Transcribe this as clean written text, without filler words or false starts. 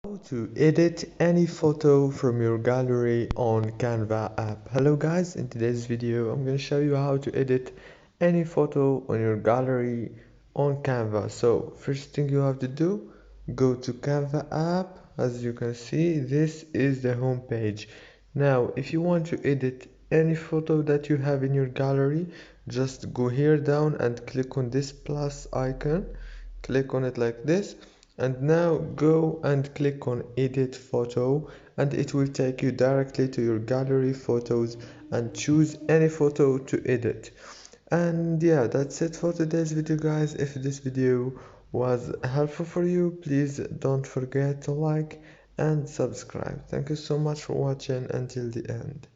How to edit any photo from your gallery on Canva app. Hello guys, in today's video I'm going to show you how to edit any photo on your gallery on Canva. So first thing you have to do, go to Canva app. As you can see, this is the home page. Now if you want to edit any photo that you have in your gallery, just go here down and click on this plus icon, click on it like this, and now go and click on edit photo, and it will take you directly to your gallery photos and choose any photo to edit. And yeah, that's it for today's video guys. If this video was helpful for you, please don't forget to like and subscribe. Thank you so much for watching until the end.